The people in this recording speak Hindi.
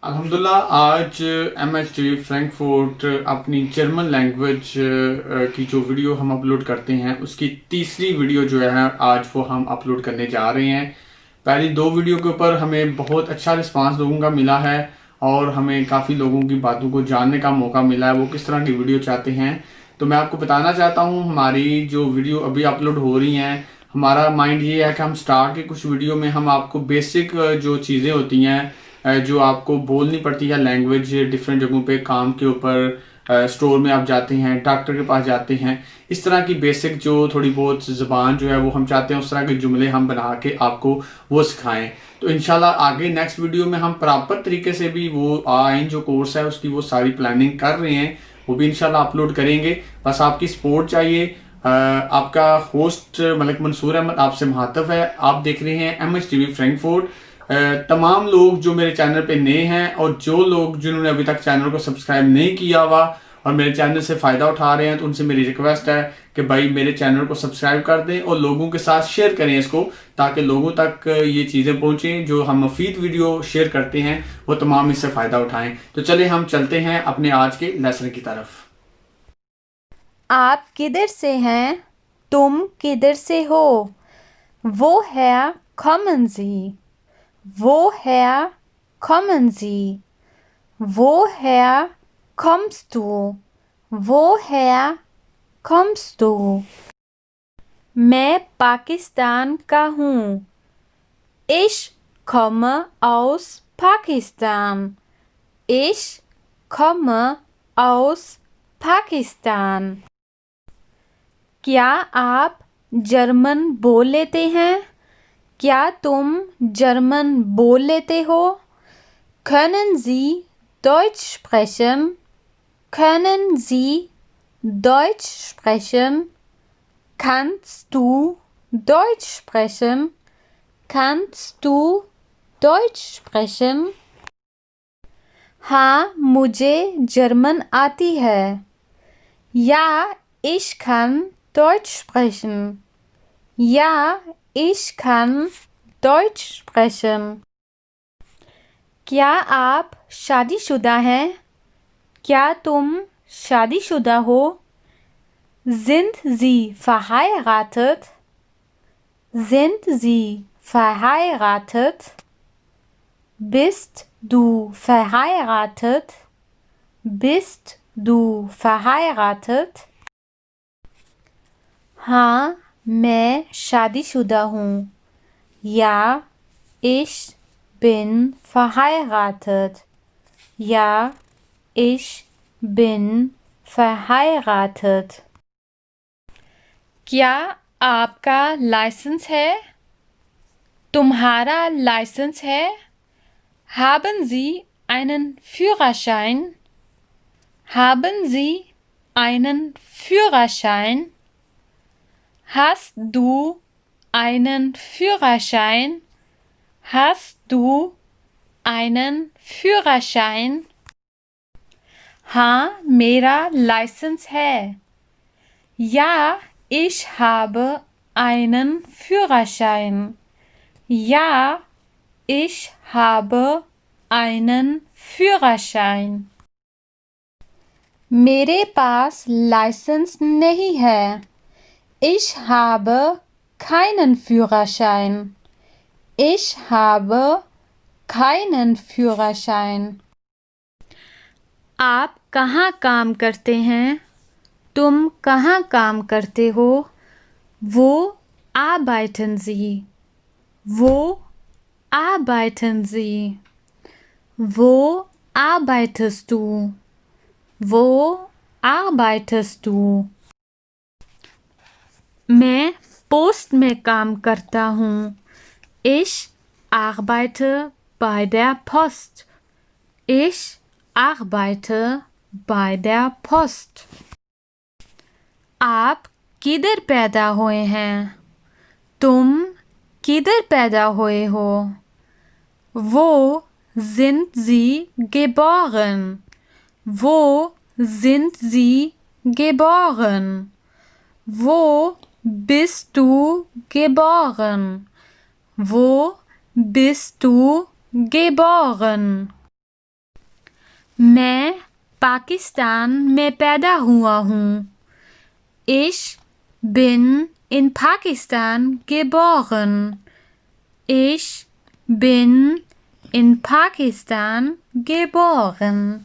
अल्हम्दुलिल्लाह आज MHT फ्रैंकफर्ट अपनी जर्मन लैंग्वेज की जो वीडियो हम अपलोड करते हैं उसकी तीसरी वीडियो जो है आज वो हम अपलोड करने जा रहे हैं। पहली दो वीडियो के ऊपर हमें बहुत अच्छा रिस्पांस लोगों का मिला है और हमें काफ़ी लोगों की बातों को जानने का मौका मिला है, वो किस तरह की वीडियो चाहते हैं। तो मैं आपको बताना चाहता हूँ हमारी जो वीडियो अभी अपलोड हो रही हैं, हमारा माइंड ये है कि हम स्टार्ट के कुछ वीडियो में हम आपको बेसिक जो चीज़ें होती हैं जो आपको बोलनी पड़ती है लैंग्वेज, डिफरेंट जगहों पे काम के ऊपर, स्टोर में आप जाते हैं, डॉक्टर के पास जाते हैं, इस तरह की बेसिक जो थोड़ी बहुत ज़बान जो है वो हम चाहते हैं उस तरह के जुमले हम बना के आपको वो सिखाएं। तो इंशाल्लाह आगे नेक्स्ट वीडियो में हम प्रॉपर तरीके से भी वो आइन जो कोर्स है उसकी वो सारी प्लानिंग कर रहे हैं, वो भी इंशाल्लाह अपलोड करेंगे। बस आपकी सपोर्ट चाहिए। आपका होस्ट मलिक मंसूर अहमद आपसे मुखातब है। आप देख रहे हैं MHTV फ्रैंकफर्ट। तमाम लोग जो मेरे चैनल पे नए हैं और जो लोग जिन्होंने अभी तक चैनल को सब्सक्राइब नहीं किया हुआ और मेरे चैनल से फ़ायदा उठा रहे हैं, तो उनसे मेरी रिक्वेस्ट है कि भाई मेरे चैनल को सब्सक्राइब कर दें और लोगों के साथ शेयर करें इसको, ताकि लोगों तक ये चीज़ें पहुँचें। जो हम मुफीद वीडियो शेयर करते हैं वो तमाम इससे फ़ायदा उठाएं। तो चलिए हम चलते हैं अपने आज के लेसन की तरफ। आप किधर से हैं? तुम किधर से हो? Woher kommen Sie? Woher kommen Sie? Woher kommst du? Woher kommst du? मैं पाकिस्तान का हूँ। Ich komme aus Pakistan. Ich komme aus Pakistan. क्या आप जर्मन बोल लेते हैं? क्या तुम जर्मन बोल लेते हो? Können Sie Deutsch sprechen? Können Sie Deutsch sprechen? Kannst du Deutsch sprechen? Kannst du Deutsch sprechen? हाँ, मुझे जर्मन आती है। Ja, ich kann Deutsch sprechen. Ja, ich kann Deutsch sprechen. क्या आप शादीशुदा हैं? क्या तुम शादीशुदा हो? Sind Sie verheiratet? Sind Sie verheiratet? Bist du verheiratet? Bist du verheiratet? हाँ, मैं शादीशुदा हूँ। Ja, ich bin verheiratet. Ja, ich bin verheiratet. क्या आपका लाइसेंस है? तुम्हारा लाइसेंस है? Haben Sie einen Führerschein? Haben Sie einen Führerschein? Hast du einen Führerschein? Hast du einen Führerschein? हाँ, मेरा लाइसेंस है। Ja, ich habe einen Führerschein. Ja, ich habe einen Führerschein. मेरे पास लाइसेंस नहीं है। Ich habe keinen Führerschein. Ich habe keinen Führerschein. आप कहाँ काम करते हैं? तुम कहाँ काम करते हो? Wo arbeiten Sie? Wo arbeiten Sie? Wo arbeitest du? Wo arbeitest du? मैं पोस्ट में काम करता हूँ। Ich arbeite bei der Post. Ich arbeite bei der Post. आप किधर पैदा हुए हैं? तुम किधर पैदा हुए हो? Wo sind Sie geboren? Wo sind Sie geboren? Wo bist du geboren? Wo bist du geboren? मैं पाकिस्तान में पैदा हुआ हूँ। Ich bin in Pakistan geboren. Ich bin in Pakistan geboren.